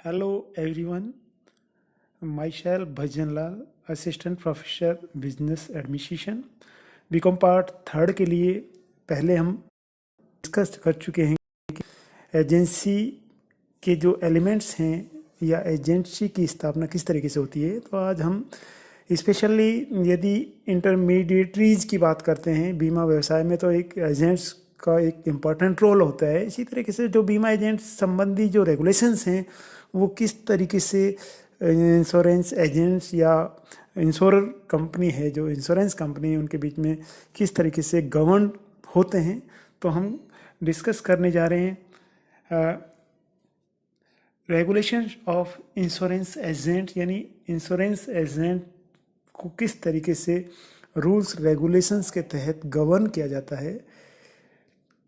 Hello everyone, myself Bhajan Lal, assistant professor business administration BCom part third के लिए पहले हम डिस्कस कर चुके हैं कि एजेंसी के जो एलिमेंट्स हैं या एजेंसी की स्थापना किस तरीके से होती है। तो आज हम स्पेशली यदि इंटरमीडिएटरीज की बात करते हैं बीमा व्यवसाय में, तो एक एजेंट्स का एक इम्पॉर्टेंट रोल होता है। इसी तरीके से जो बीमा एजेंट संबंधी जो रेगुलेशंस हैं वो किस तरीके से इंश्योरेंस एजेंट्स या इंश्योरर कंपनी है, जो इंश्योरेंस कंपनी है, उनके बीच में किस तरीके से गवर्न होते हैं, तो हम डिस्कस करने जा रहे हैं रेगुलेशन ऑफ इंश्योरेंस एजेंट, यानी इंश्योरेंस एजेंट को किस तरीके से रूल्स रेगुलेशंस के तहत गवर्न किया जाता है।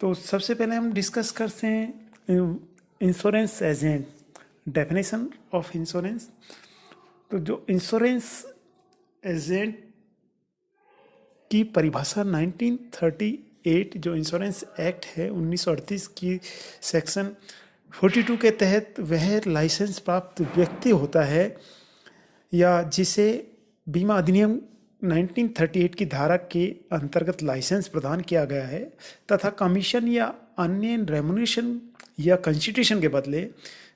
तो सबसे पहले हम डिस्कस करते हैं insurance agent, definition of insurance. तो जो इंश्योरेंस एजेंट की परिभाषा 1938 जो इंश्योरेंस एक्ट है 1938 की सेक्शन 42 के तहत वह लाइसेंस प्राप्त व्यक्ति होता है या जिसे बीमा अधिनियम 1938 की धारा के अंतर्गत लाइसेंस प्रदान किया गया है तथा कमीशन या अन्य रेम्युनरेशन या कंसिडरेशन के बदले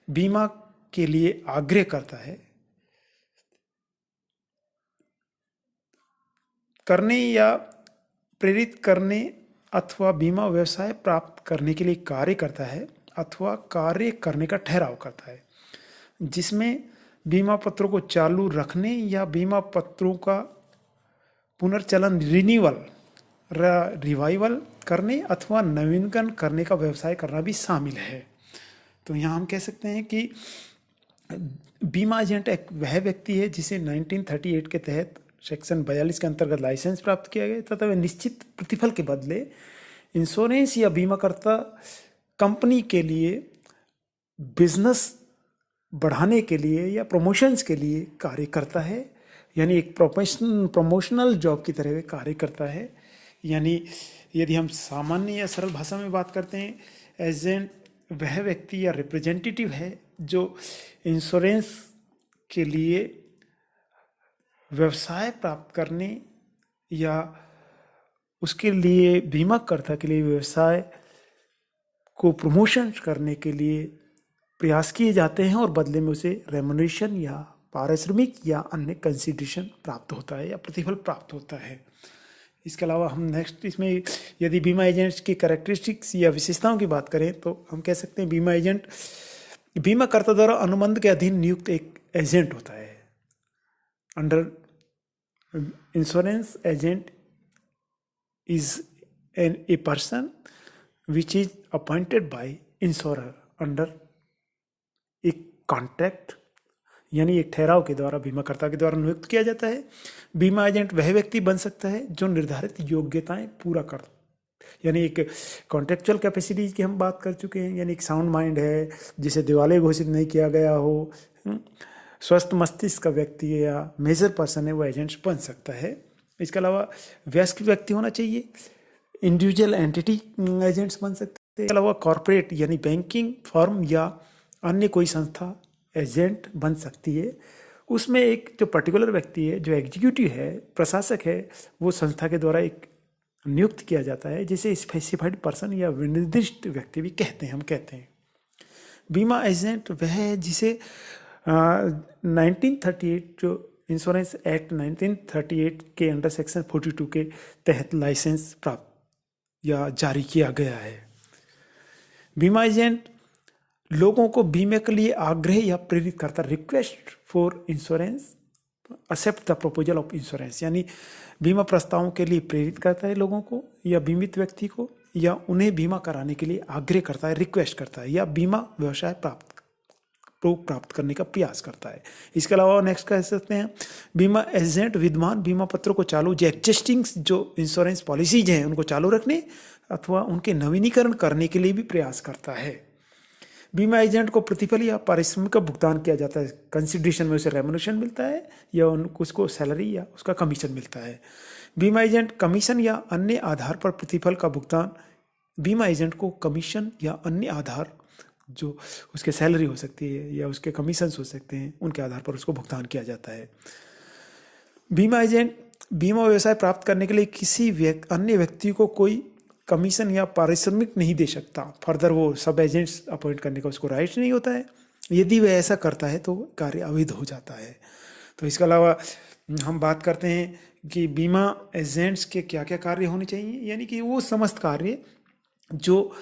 बीमा के लिए आग्रह करता है, करने या प्रेरित करने अथवा बीमा व्यवसाय प्राप्त करने के लिए कार्य करता है अथवा कार्य करने का ठहराव करता है, जिसमें बीमा पत्रों को चालू रखने या बीमा पत्रों का पुनर्चलन रिवाइवल करने अथवा नवीनीकरण करने का व्यवसाय करना भी शामिल है। तो यहाँ हम कह सकते हैं कि बीमा एजेंट एक वह व्यक्ति है जिसे 1938 के तहत सेक्शन 42 के अंतर्गत लाइसेंस प्राप्त किया गया तथा वह निश्चित प्रतिफल के बदले इंश्योरेंस या बीमाकर्ता कंपनी के लिए बिजनेस बढ़ाने के लिए या प्रमोशंस के लिए कार्य करता है, यानी एक प्रमोशनल जॉब की तरह वे कार्य करता है। यानी यदि हम सामान्य या सरल भाषा में बात करते हैं, एजेंट वह व्यक्ति या रिप्रेजेंटेटिव है जो इंश्योरेंस के लिए व्यवसाय प्राप्त करने या उसके लिए बीमाकर्ता के लिए व्यवसाय को प्रमोशन करने के लिए प्रयास किए जाते हैं और बदले में उसे रेम्युनरेशन या पारिश्रमिक या अन्य कंसिडरेशन प्राप्त होता है या प्रतिफल प्राप्त होता है। इसके अलावा हम नेक्स्ट इसमें यदि बीमा एजेंट्स की कैरेक्टरिस्टिक्स या विशेषताओं की बात करें तो हम कह सकते हैं बीमा एजेंट बीमाकर्ता द्वारा अनुबंध के अधीन नियुक्त एक एजेंट होता है। Under insurance agent is a person which is appointed by insurer under एक कॉन्ट्रैक्ट, यानी एक ठहराव के द्वारा बीमाकर्ता के द्वारा नियुक्त किया जाता है। बीमा एजेंट वह व्यक्ति बन सकता है जो निर्धारित योग्यताएं पूरा कर, यानी एक कॉन्ट्रेक्चुअल कैपेसिटी की हम बात कर चुके हैं, यानी एक साउंड माइंड है जिसे दिवालिया घोषित नहीं किया गया हो, स्वस्थ मस्तिष्क का व्यक्ति है या मेजर पर्सन है, वो एजेंट्स बन सकता है। इसके अलावा वयस्क व्यक्ति होना चाहिए, इंडिविजुअल एंटिटी एजेंट्स बन सकते हैं। इसके अलावा कॉरपोरेट यानी बैंकिंग फर्म या अन्य कोई संस्था एजेंट बन सकती है। उसमें एक जो पर्टिकुलर व्यक्ति है, जो एग्जीक्यूटिव है, प्रशासक है, वो संस्था के द्वारा एक नियुक्त किया जाता है, जिसे स्पेसिफाइड पर्सन या विनिर्दिष्ट व्यक्ति भी कहते हैं, हम कहते हैं। बीमा एजेंट वह है जिसे 1938 जो इंश्योरेंस एक्ट 1938 के अंडर सेक्शन 42 के तहत लाइसेंस प्राप्त या जारी किया गया है। बीमा एजेंट लोगों को बीमे के लिए आग्रह या प्रेरित करता, request for insurance except the proposal of insurance, यानी बीमा प्रस्तावों के लिए प्रेरित करता है लोगों को या बीमित व्यक्ति को, या उन्हें बीमा कराने के लिए आग्रह करता है, रिक्वेस्ट करता है, या बीमा व्यवसाय प्राप्त करने का प्रयास करता है। इसके अलावा नेक्स्ट कह सकते हैं बीमा एजेंट विद्यमान बीमा पत्रों को चालू, जो एक्जिस्टिंग जो इंश्योरेंस पॉलिसीज हैं उनको चालू रखने अथवा उनके नवीनीकरण करने के लिए भी प्रयास करता है। बीमा एजेंट को प्रतिफल या पारिश्रमिक का भुगतान किया जाता है, कंसिडरेशन में उसे रेम्युनरेशन मिलता है या उसको सैलरी या उसका कमीशन मिलता है। बीमा एजेंट कमीशन या अन्य आधार पर प्रतिफल का भुगतान, बीमा एजेंट को कमीशन या अन्य आधार जो उसके सैलरी हो सकती है या उसके कमीशंस हो सकते हैं, उनके आधार पर उसको भुगतान किया जाता है। बीमा एजेंट बीमा व्यवसाय प्राप्त करने के लिए किसी अन्य व्यक्ति को कोई कमीशन या पारिश्रमिक नहीं दे सकता। फर्दर वो सब एजेंट्स अपॉइंट करने का उसको राइट नहीं होता है। यदि वह ऐसा करता है तो कार्य अवैध हो जाता है। तो इसके अलावा हम बात करते हैं कि बीमा एजेंट्स के क्या क्या कार्य होने चाहिए, यानी कि वो समस्त कार्य जो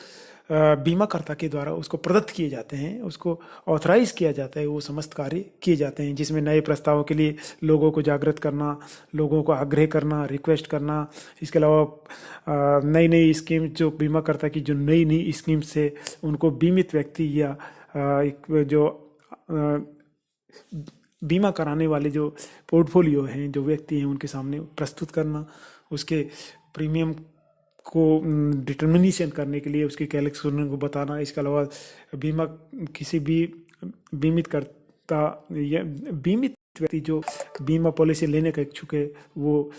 बीमाकर्ता के द्वारा उसको प्रदत्त किए जाते हैं, उसको ऑथराइज किया जाता है, वो समस्त कार्य किए जाते हैं, जिसमें नए प्रस्तावों के लिए लोगों को जागृत करना, लोगों को आग्रह करना, रिक्वेस्ट करना। इसके अलावा नई नई स्कीम जो बीमाकर्ता की जो नई नई स्कीम से उनको बीमित व्यक्ति या जो बीमा कराने वाले जो पोर्टफोलियो हैं, जो व्यक्ति हैं, उनके सामने प्रस्तुत करना, उसके प्रीमियम को डिटर्मिनेशन करने के लिए उसकी कैलकुलेशन को बताना। इसके अलावा बीमा किसी भी बीमित करता या बीमित व्यक्ति जो बीमा पॉलिसी लेने का इच्छुक है, वो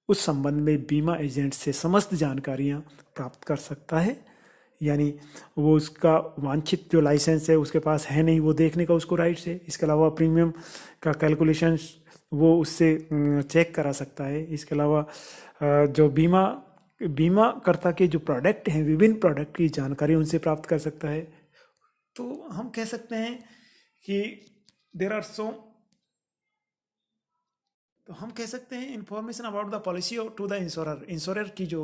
उस संबंध में बीमा एजेंट से समस्त जानकारियां प्राप्त कर सकता है। यानी वो उसका वांछित जो लाइसेंस है उसके पास है नहीं, वो देखने का उसको राइट्स है। इसके अलावा प्रीमियम का कैलकुलेशन वो उससे चेक करा सकता है। इसके अलावा जो बीमाकर्ता के जो प्रोडक्ट हैं, विभिन्न प्रोडक्ट की जानकारी उनसे प्राप्त कर सकता है। तो हम कह सकते हैं कि हम कह सकते हैं information about the policy to the insurer की जो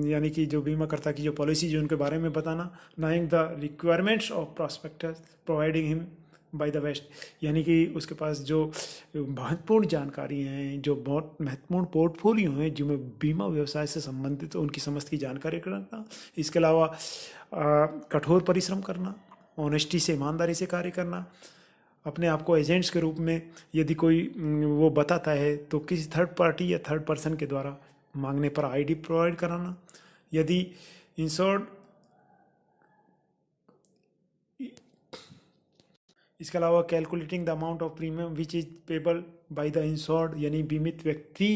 यानी कि जो बीमाकर्ता की जो पॉलिसी जो उनके बारे में बताना। Knowing the requirements of prospectus providing him by the best, यानी कि उसके पास जो महत्वपूर्ण जानकारी हैं, जो बहुत महत्वपूर्ण पोर्टफोलियो हैं जिनमें बीमा व्यवसाय से संबंधित तो उनकी समस्त की जानकारी करना। इसके अलावा कठोर परिश्रम करना, ऑनेस्टी से, ईमानदारी से कार्य करना। अपने आप को एजेंट्स के रूप में यदि कोई वो बताता है तो किसी थर्ड पार्टी या थर्ड पर्सन के द्वारा मांगने पर आईडी प्रोवाइड कराना। यदि इंश्योर्ड इसके अलावा calculating the amount of premium which is payable by the insured, यानी बीमित व्यक्ति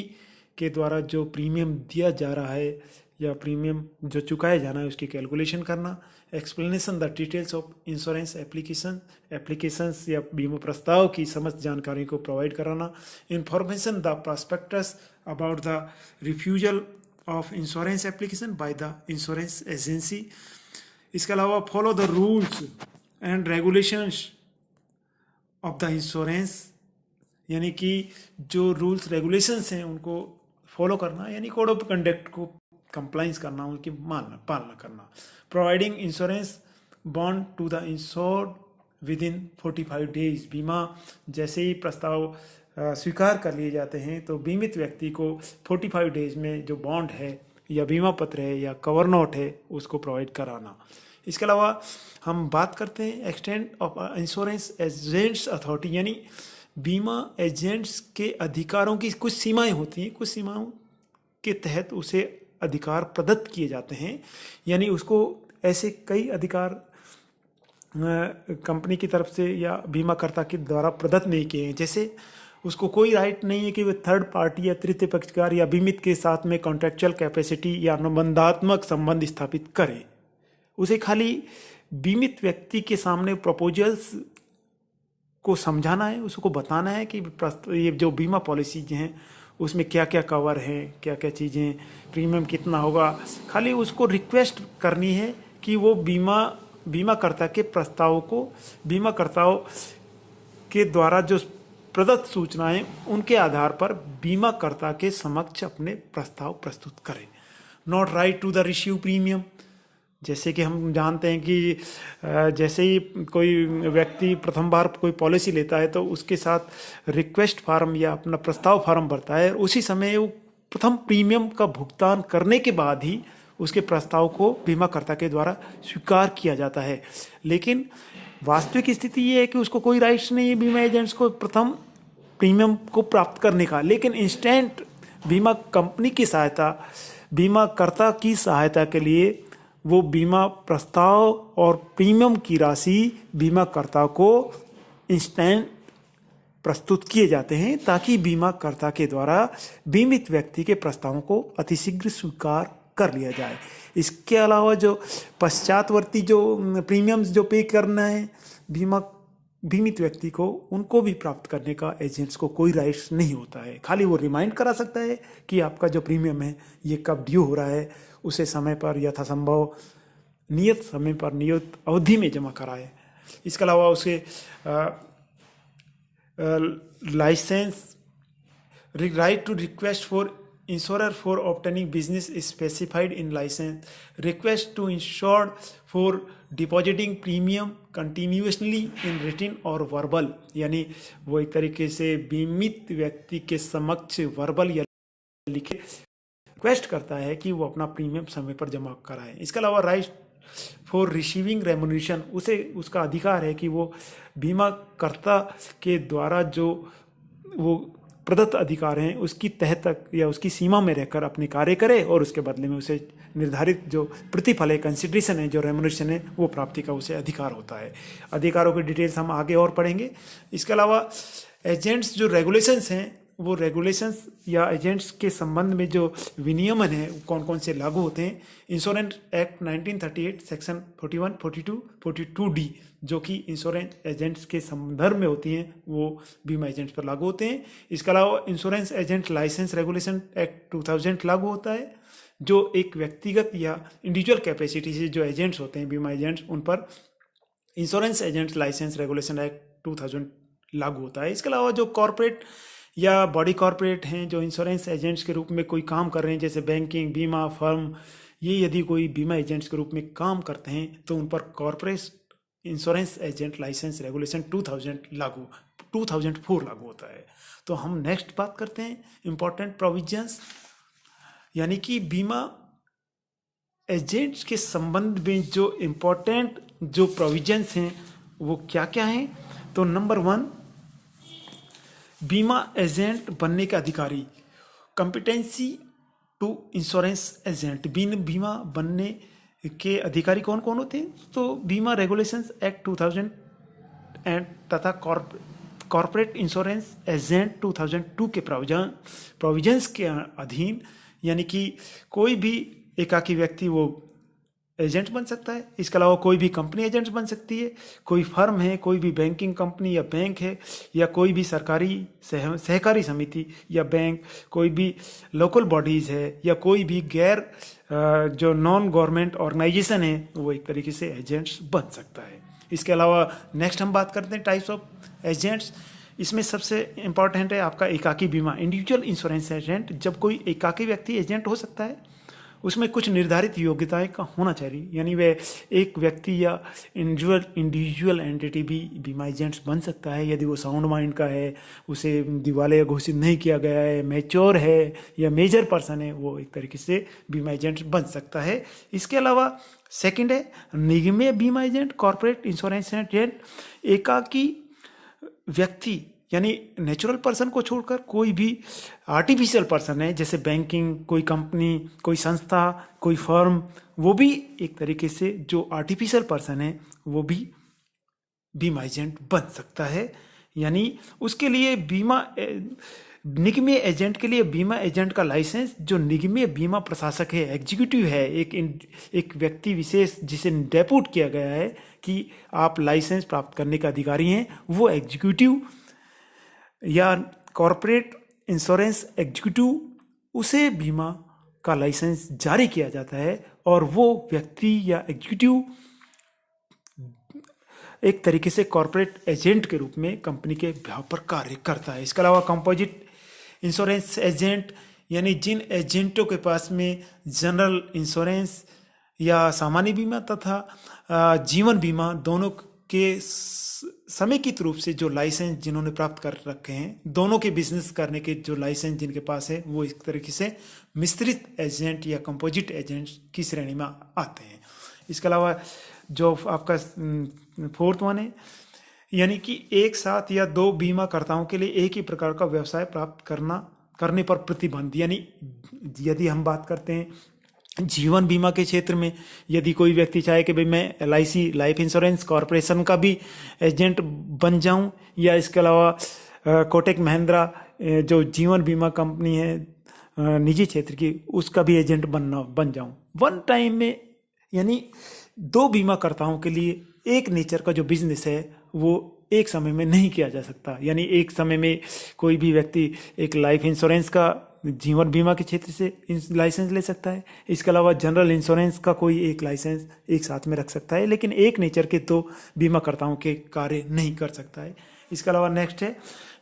के द्वारा जो प्रीमियम दिया जा रहा है या प्रीमियम जो चुकाया जाना है उसकी कैलकुलेशन करना। Explanation the details of insurance applications या बीमा प्रस्ताव की समस्त जानकारी को प्रोवाइड कराना। Information the prospectus about the refusal of insurance application by the insurance agency. इसके अलावा follow the rules and regulations of the insurance, यानी कि जो रूल्स रेगुलेशंस हैं उनको फॉलो करना, यानी कोड ऑफ कंडक्ट को कंप्लाइंस करना, उनकी पालना करना। Providing insurance bond to the insured within 45 days, बीमा जैसे ही प्रस्ताव स्वीकार कर लिए जाते हैं तो बीमित व्यक्ति को 45 डेज में जो बॉन्ड है या बीमा पत्र है या कवर नोट है उसको प्रोवाइड कराना। इसके अलावा हम बात करते हैं extend of insurance agents authority, यानी बीमा एजेंट्स के अधिकारों की कुछ सीमाएं होती हैं, कुछ सीमाओं के तहत उसे अधिकार प्रदत्त किए जाते हैं। यानी उसको ऐसे कई अधिकार कंपनी की तरफ से या बीमाकर्ता के द्वारा प्रदत्त नहीं किए हैं। जैसे उसको कोई राइट नहीं है कि वह थर्ड पार्टी या तृतीय पक्षकार या बीमित के साथ में कॉन्ट्रेक्चुअल कैपेसिटी या अनुबंधात्मक संबंध स्थापित करे। उसे खाली बीमित व्यक्ति के सामने प्रपोजल्स को समझाना है, उसको बताना है कि ये जो बीमा पॉलिसी हैं उसमें क्या क्या कवर है, क्या क्या चीज़ें, प्रीमियम कितना होगा। खाली उसको रिक्वेस्ट करनी है कि वो बीमाकर्ता के प्रस्ताव को बीमाकर्ताओं के द्वारा जो प्रदत्त सूचनाएं उनके आधार पर बीमाकर्ता के समक्ष अपने प्रस्ताव प्रस्तुत करें। Not right to the receive premium, जैसे कि हम जानते हैं कि जैसे ही कोई व्यक्ति प्रथम बार कोई पॉलिसी लेता है तो उसके साथ रिक्वेस्ट फार्म या अपना प्रस्ताव फार्म भरता है, और उसी समय वो प्रथम प्रीमियम का भुगतान करने के बाद ही उसके प्रस्ताव को बीमाकर्ता के द्वारा स्वीकार किया जाता है। लेकिन वास्तविक स्थिति ये है कि उसको कोई राइट्स नहीं है बीमा एजेंट्स को प्रथम प्रीमियम को प्राप्त करने का, लेकिन इंस्टेंट बीमा कंपनी की सहायता, बीमाकर्ता की सहायता के लिए वो बीमा प्रस्ताव और प्रीमियम की राशि बीमाकर्ता को इंस्टेंट प्रस्तुत किए जाते हैं ताकि बीमाकर्ता के द्वारा बीमित व्यक्ति के प्रस्तावों को अतिशीघ्र स्वीकार कर लिया जाए। इसके अलावा जो पश्चातवर्ती जो प्रीमियम्स जो पे करना है बीमित व्यक्ति को, उनको भी प्राप्त करने का एजेंट्स को कोई राइट्स नहीं होता है। खाली वो रिमाइंड करा सकता है कि आपका जो प्रीमियम है ये कब ड्यू हो रहा है, उसे समय पर यथासंभव नियत समय पर नियत अवधि में जमा कराए। इसके अलावा उसे licence right to request for insurer for obtaining business is specified in license, request to insured for depositing premium continuously in written or verbal, यानी वो एक तरीके से बीमित व्यक्ति के समक्ष वर्बल या लिखे रिक्वेस्ट करता है कि वो अपना प्रीमियम समय पर जमा कराए। इसके अलावा राइट फॉर रिसीविंग रेमुनेशन, उसे उसका अधिकार है कि वो बीमाकर्ता के द्वारा जो वो प्रदत्त अधिकार हैं उसकी तह तक या उसकी सीमा में रहकर अपने कार्य करे और उसके बदले में उसे निर्धारित जो प्रतिफल है, कंसिडरेशन है, जो रेमुनेशन है, वो प्राप्ति का उसे अधिकार होता है। अधिकारों की डिटेल्स हम आगे और पढ़ेंगे। इसके अलावा एजेंट्स जो रेगुलेशंस हैं, वो रेगुलेशंस या एजेंट्स के संबंध में जो विनियमन है कौन कौन से लागू होते हैं। इंश्योरेंस एक्ट 1938 सेक्शन 41, 42, 42D जो कि इंश्योरेंस एजेंट्स के संदर्भ में होती हैं, वो बीमा एजेंट्स पर लागू होते हैं। इसके अलावा insurance agent license regulation act 2000 लागू होता है, जो एक व्यक्तिगत या इंडिविजुअल कैपेसिटी से जो एजेंट्स होते हैं बीमा एजेंट्स, उन पर insurance agent license regulation act 2000 लागू होता है। इसके अलावा जो कॉरपोरेट या बॉडी कॉरपोरेट हैं जो इंश्योरेंस एजेंट्स के रूप में कोई काम कर रहे हैं, जैसे बैंकिंग, बीमा फर्म, ये यदि कोई बीमा एजेंट्स के रूप में काम करते हैं तो उन पर corporate insurance agent license regulation 2004 लागू होता है। तो हम नेक्स्ट बात करते हैं इम्पोर्टेंट प्रोविजंस, यानी कि बीमा एजेंट्स के संबंध में जो इम्पोर्टेंट जो प्रोविजंस हैं वो क्या क्या हैं। तो नंबर 1, बीमा एजेंट बनने के अधिकारी, कॉम्पिटेंसी टू इंश्योरेंस एजेंट, बीमा बनने के अधिकारी कौन कौन होते हैं। तो बीमा रेगुलेशंस एक्ट 2000 एंड तथा कॉर्पोरेट इंश्योरेंस एजेंट 2002 के प्रोविजंस के अधीन, यानी कि कोई भी एकाकी व्यक्ति वो एजेंट बन सकता है। इसके अलावा कोई भी कंपनी एजेंट बन सकती है, कोई फर्म है, कोई भी बैंकिंग कंपनी या बैंक है, या कोई भी सरकारी सहकारी समिति या बैंक, कोई भी लोकल बॉडीज़ है, या कोई भी गैर जो नॉन गवर्नमेंट ऑर्गेनाइजेशन है, वो एक तरीके से एजेंट्स बन सकता है। इसके अलावा नेक्स्ट हम बात करते हैं टाइप्स ऑफ एजेंट्स। इसमें सबसे इम्पॉर्टेंट है आपका एकाकी बीमा, इंडिविजुअल इंश्योरेंस एजेंट। जब कोई एकाकी व्यक्ति एजेंट हो सकता है, उसमें कुछ निर्धारित योग्यताएं का होना चाहिए, यानी वह एक व्यक्ति या इंडिविजुअल एंटिटी भी बीमा एजेंट्स बन सकता है यदि वो साउंड माइंड का है, उसे दिवालिया घोषित नहीं किया गया है, मैच्योर है या मेजर पर्सन है, वो एक तरीके से बीमा एजेंट बन सकता है। इसके अलावा सेकंड है निगमीय बीमा एजेंट, कॉर्पोरेट इंश्योरेंस एजेंट। एकाकी व्यक्ति यानी नेचुरल पर्सन को छोड़कर कोई भी आर्टिफिशियल पर्सन है, जैसे बैंकिंग, कोई कंपनी, कोई संस्था, कोई फर्म, वो भी एक तरीके से जो आर्टिफिशियल पर्सन है वो भी बीमा एजेंट बन सकता है। यानी उसके लिए निगमीय एजेंट के लिए बीमा एजेंट का लाइसेंस जो निगमीय बीमा प्रशासक है, एग्जीक्यूटिव है, एक व्यक्ति विशेष जिसे डेप्यूट किया गया है कि आप लाइसेंस प्राप्त करने के अधिकारी हैं, वो एग्जीक्यूटिव या कॉर्पोरेट इंश्योरेंस एग्जीक्यूटिव, उसे बीमा का लाइसेंस जारी किया जाता है और वो व्यक्ति या एग्जीक्यूटिव एक तरीके से कॉर्पोरेट एजेंट के रूप में कंपनी के बिहाफ पर कार्य करता है। इसके अलावा कंपोजिट इंश्योरेंस एजेंट, यानी जिन एजेंटों के पास में जनरल इंश्योरेंस या सामान्य बीमा तथा जीवन बीमा दोनों के समेकित रूप से जो लाइसेंस जिन्होंने प्राप्त कर रखे हैं, दोनों के बिजनेस करने के जो लाइसेंस जिनके पास है, वो एक तरीके से मिश्रित एजेंट या कंपोजिट एजेंट की श्रेणी में आते हैं। इसके अलावा जो आपका फोर्थ वन है, यानी कि एक साथ या दो बीमाकर्ताओं के लिए एक ही प्रकार का व्यवसाय प्राप्त करने पर प्रतिबंध। यानी यदि हम बात करते हैं जीवन बीमा के क्षेत्र में, यदि कोई व्यक्ति चाहे कि भाई मैं LIC लाइफ इंश्योरेंस कॉरपोरेशन का भी एजेंट बन जाऊं, या इसके अलावा कोटक महिंद्रा जो जीवन बीमा कंपनी है निजी क्षेत्र की, उसका भी एजेंट बन जाऊं वन टाइम में। यानी दो बीमाकर्ताओं के लिए एक नेचर का जो बिजनेस है वो एक समय में नहीं किया जा सकता। यानी एक समय में कोई भी व्यक्ति एक लाइफ इंश्योरेंस का, जीवन बीमा के क्षेत्र से लाइसेंस ले सकता है, इसके अलावा जनरल इंश्योरेंस का कोई एक लाइसेंस एक साथ में रख सकता है, लेकिन एक नेचर के दो बीमाकर्ताओं के कार्य नहीं कर सकता है। इसके अलावा नेक्स्ट है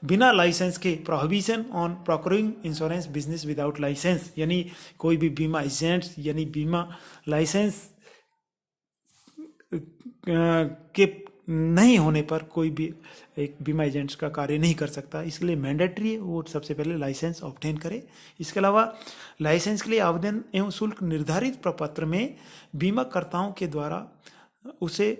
बिना लाइसेंस के prohibition on procuring insurance business without license. यानी कोई भी बीमा एजेंट यानी बीमा लाइसेंस के नहीं होने पर कोई भी एक बीमा एजेंट्स का कार्य नहीं कर सकता। इसके लिए मैंडेटरी है वो सबसे पहले लाइसेंस ऑब्टेन करे। इसके अलावा लाइसेंस के लिए आवेदन एवं शुल्क निर्धारित प्रपत्र में बीमाकर्ताओं के द्वारा उसे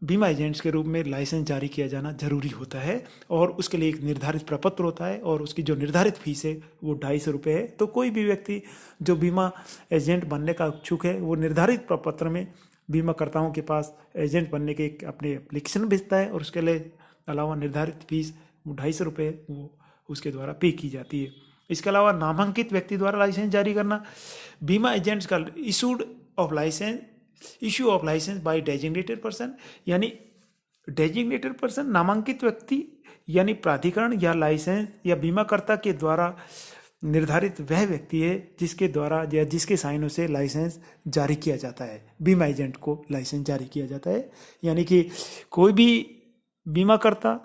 बीमा एजेंट्स के रूप में लाइसेंस जारी किया जाना जरूरी होता है, और उसके लिए एक निर्धारित प्रपत्र होता है, और उसकी जो निर्धारित फीस है वो 250 रुपये है। तो कोई भी व्यक्ति जो बीमा एजेंट बनने का इच्छुक है वो निर्धारित प्रपत्र में बीमाकर्ताओं के पास एजेंट बनने के अपने एप्लीकेशन भेजता है, और उसके लिए अलावा निर्धारित फीस 250 रुपये वो उसके द्वारा पे की जाती है। इसके अलावा नामांकित व्यक्ति द्वारा लाइसेंस जारी करना, बीमा एजेंट्स का issue of license by designated person. यानी डेजिग्नेटेड पर्सन नामांकित व्यक्ति यानी प्राधिकरण या लाइसेंस या बीमाकर्ता के द्वारा निर्धारित वह व्यक्ति है जिसके द्वारा या जिसके साइनों से लाइसेंस जारी किया जाता है, बीमा एजेंट को लाइसेंस जारी किया जाता है। यानी कि कोई भी बीमाकर्ता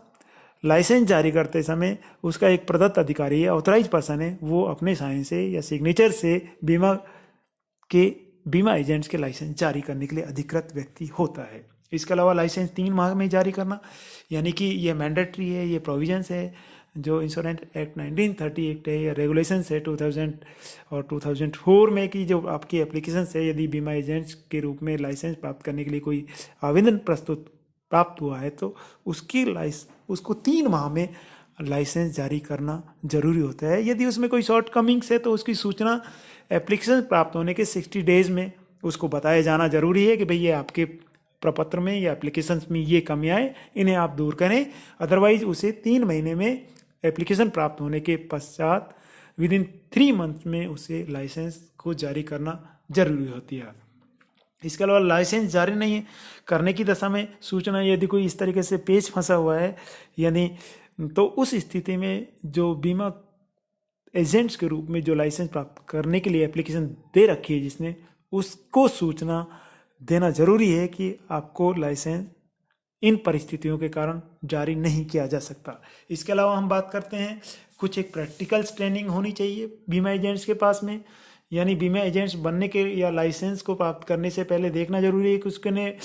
लाइसेंस जारी करते समय उसका एक प्रदत्त अधिकारी है, ऑथराइज पर्सन है, वो अपने साइन से या सिग्नेचर से बीमा एजेंट्स के लाइसेंस जारी करने के लिए अधिकृत व्यक्ति होता है। इसके अलावा लाइसेंस 3 माह में जारी करना, यानी कि ये मैंडेटरी है, ये प्रोविजंस है जो इंश्योरेंस एक्ट 1930 एक्ट है या रेगुलेशंस है 2000 और 2004 में की जो आपकी एप्लीकेशन है। यदि बीमा एजेंट्स के रूप में लाइसेंस प्राप्त करने के लिए कोई आवेदन प्राप्त हुआ है तो उसको 3 माह में लाइसेंस जारी करना जरूरी होता है। यदि उसमें कोई शॉर्ट कमिंग्स है तो उसकी सूचना एप्लीकेशन प्राप्त होने के 60 डेज में उसको बताया जाना जरूरी है कि भाई ये आपके प्रपत्र में या एप्लीकेशन में ये कमियां हैं, इन्हें आप दूर करें। अदरवाइज उसे 3 महीने में एप्लीकेशन प्राप्त होने के पश्चात विदिन 3 मंथ में उसे लाइसेंस को जारी करना जरूरी होती है। इसके अलावा लाइसेंस जारी नहीं करने की दशा में सूचना यदि कोई इस तरीके से पेच फंसा हुआ है यानी, तो उस स्थिति में जो बीमा एजेंट्स के रूप में जो लाइसेंस प्राप्त करने के लिए एप्लीकेशन दे रखी है जिसने, उसको सूचना देना जरूरी है कि आपको लाइसेंस इन परिस्थितियों के कारण जारी नहीं किया जा सकता। इसके अलावा हम बात करते हैं कुछ एक प्रैक्टिकल्स ट्रेनिंग होनी चाहिए बीमा एजेंट्स के पास में। यानी बीमा एजेंट्स बनने के या लाइसेंस को प्राप्त करने से पहले देखना जरूरी है कि उसके ने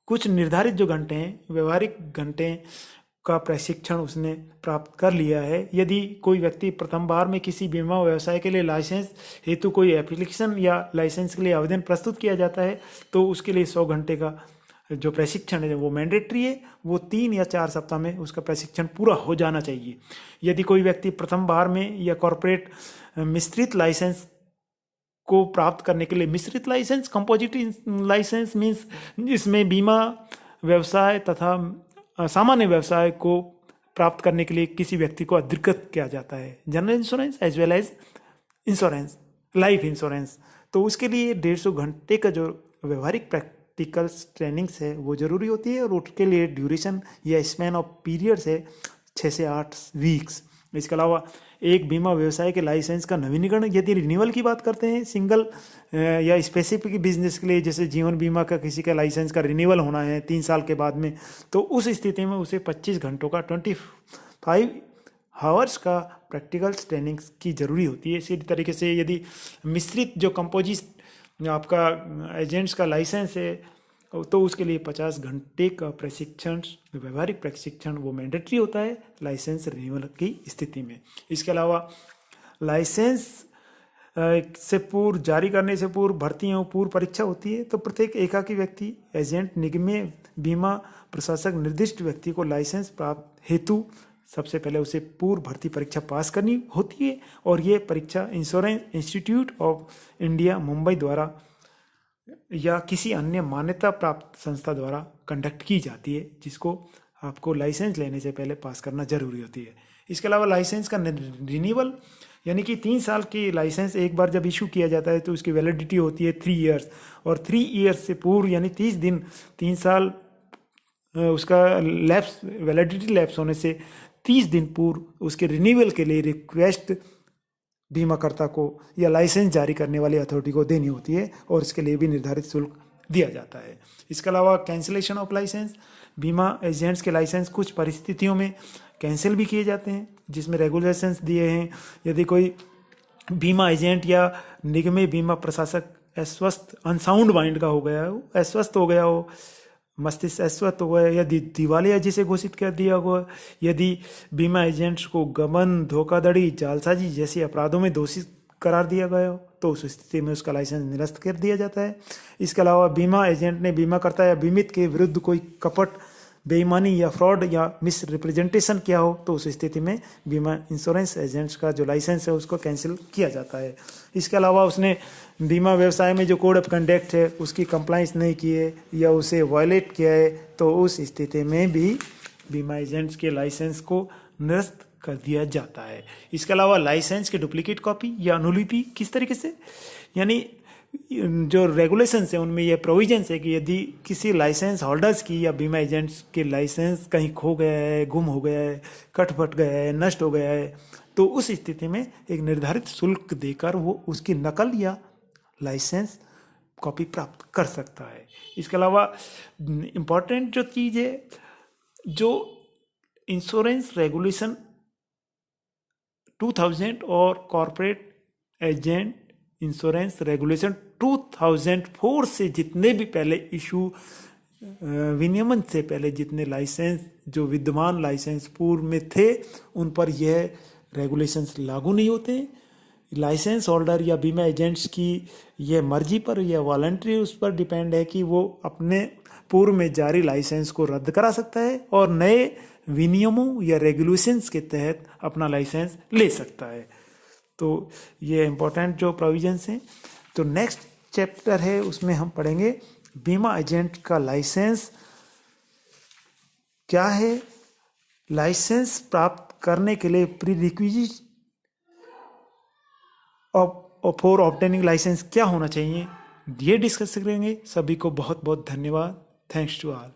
कुछ निर्धारित जो घंटे हैं, व्यवहारिक घंटे का प्रशिक्षण उसने प्राप्त कर लिया है। यदि कोई व्यक्ति प्रथम बार में किसी बीमा व्यवसाय के लिए लाइसेंस हेतु कोई एप्लीकेशन या लाइसेंस के लिए आवेदन प्रस्तुत किया जाता है तो उसके लिए 100 घंटे का जो प्रशिक्षण है वो मैंडेटरी है। वो 3 या 4 सप्ताह में उसका प्रशिक्षण पूरा हो जाना चाहिए। यदि कोई व्यक्ति प्रथम बार में या कॉर्पोरेट मिश्रित लाइसेंस को प्राप्त करने के लिए, मिश्रित लाइसेंस कंपोजिट लाइसेंस मीन्स इसमें बीमा व्यवसाय तथा सामान्य व्यवसाय को प्राप्त करने के लिए किसी व्यक्ति को अधिकृत किया जाता है, general insurance as well as insurance, life insurance, तो उसके लिए 150 घंटे का जो व्यवहारिक प्रैक्टिकल्स ट्रेनिंग्स है वो जरूरी होती है और उसके लिए ड्यूरेशन या स्पैन ऑफ पीरियड्स है 6 से 8 वीक्स। इसके अलावा एक बीमा व्यवसाय के लाइसेंस का नवीनीकरण, यदि रिन्यूअल की बात करते हैं सिंगल या स्पेसिफिक बिजनेस के लिए, जैसे जीवन बीमा का किसी का लाइसेंस का रिन्यूअल होना है 3 साल के बाद में, तो उस स्थिति में उसे 25 घंटों का 25 हावर्स का प्रैक्टिकल्स ट्रेनिंग की जरूरी होती है। इसी तरीके से यदि मिश्रित जो कंपोजिट आपका एजेंट्स का लाइसेंस है तो उसके लिए 50 घंटे का प्रशिक्षण, व्यवहारिक प्रशिक्षण वो मैंडेटरी होता है लाइसेंस रिन्यूअल की स्थिति में। इसके अलावा लाइसेंस से पूर्व, जारी करने से पूर्व भर्ती एवं पूर्व परीक्षा होती है। तो प्रत्येक एकाकी व्यक्ति, एजेंट, निगमीय बीमा प्रशासक निर्दिष्ट व्यक्ति को लाइसेंस प्राप्त हेतु सबसे पहले उसे पूर्व भर्ती परीक्षा पास करनी होती है और ये परीक्षा insurance institute of India Mumbai द्वारा या किसी अन्य मान्यता प्राप्त संस्था द्वारा कंडक्ट की जाती है, जिसको आपको लाइसेंस लेने से पहले पास करना जरूरी होती है। इसके अलावा लाइसेंस का रिन्यूअल, यानी कि 3 साल की लाइसेंस एक बार जब इशू किया जाता है तो उसकी वैलिडिटी होती है 3 ईयर्स, और 3 ईयर्स से पूर्व यानी 30 दिन, 3 साल उसका लैप्स, वैलिडिटी लैप्स होने से 30 दिन पूर्व उसके रिन्यूअल के लिए रिक्वेस्ट बीमाकर्ता को या लाइसेंस जारी करने वाली अथॉरिटी को देनी होती है, और इसके लिए भी निर्धारित शुल्क दिया जाता है। इसके अलावा कैंसिलेशन ऑफ लाइसेंस, बीमा एजेंट्स के लाइसेंस कुछ परिस्थितियों में कैंसिल भी किए जाते हैं, जिसमें रेगुलेशंस दिए हैं। यदि कोई बीमा एजेंट या निगम बीमा प्रशासक अस्वस्थ, अनसाउंड माइंड का हो गया हो, अस्वस्थ हो गया हो, मस्तिष्क अस्वस्थ हो गया, यदि दिवालिया जिसे घोषित कर दिया हुआ, यदि बीमा एजेंट्स को गबन, धोखाधड़ी, जालसाजी जैसे अपराधों में दोषी करार दिया गया हो, तो उस स्थिति में उसका लाइसेंस निरस्त कर दिया जाता है। इसके अलावा बीमा एजेंट ने बीमाकर्ता या बीमित के विरुद्ध कोई कपट, बेईमानी या फ्रॉड या मिस रिप्रेजेंटेशन किया हो, तो उस स्थिति में बीमा इंश्योरेंस एजेंट्स का जो लाइसेंस है उसको कैंसिल किया जाता है। इसके अलावा उसने बीमा व्यवसाय में जो कोड ऑफ कंडक्ट है उसकी कंप्लाइंस नहीं की है या उसे वायलेट किया है, तो उस स्थिति में भी बीमा एजेंट्स के लाइसेंस को निरस्त कर दिया जाता है। इसके अलावा लाइसेंस की डुप्लीकेट कॉपी या अनुलिपि किस तरीके से, यानी जो रेगुलेशंस है उनमें यह प्रोविजंस है कि यदि किसी लाइसेंस होल्डर्स की या बीमा एजेंट्स के लाइसेंस कहीं खो गया है, गुम हो गया है, कट फट गया है, नष्ट हो गया है, तो उस स्थिति में एक निर्धारित शुल्क देकर वो उसकी नकल या लाइसेंस कॉपी प्राप्त कर सकता है। इसके अलावा इम्पॉर्टेंट जो चीज़ है, जो इंश्योरेंस रेगुलेशन 2000 और कॉर्पोरेट एजेंट इंश्योरेंस रेगुलेशन 2004 से जितने भी पहले इशू, विनियमन से पहले जितने लाइसेंस, जो विद्यमान लाइसेंस पूर्व में थे, उन पर यह रेगुलेशंस लागू नहीं होते। लाइसेंस होल्डर या बीमा एजेंट्स की यह मर्जी पर या वॉलंटरी उस पर डिपेंड है कि वो अपने पूर्व में जारी लाइसेंस को रद्द करा सकता है और नए विनियमों या रेगुलेशंस के तहत अपना लाइसेंस ले सकता है। तो ये इम्पोर्टेंट जो प्रोविजंस हैं। तो नेक्स्ट चैप्टर है उसमें हम पढ़ेंगे बीमा एजेंट का लाइसेंस क्या है, लाइसेंस प्राप्त करने के लिए prerequisite for obtaining license क्या होना चाहिए, ये डिस्कस करेंगे। सभी को बहुत बहुत धन्यवाद। Thanks to all.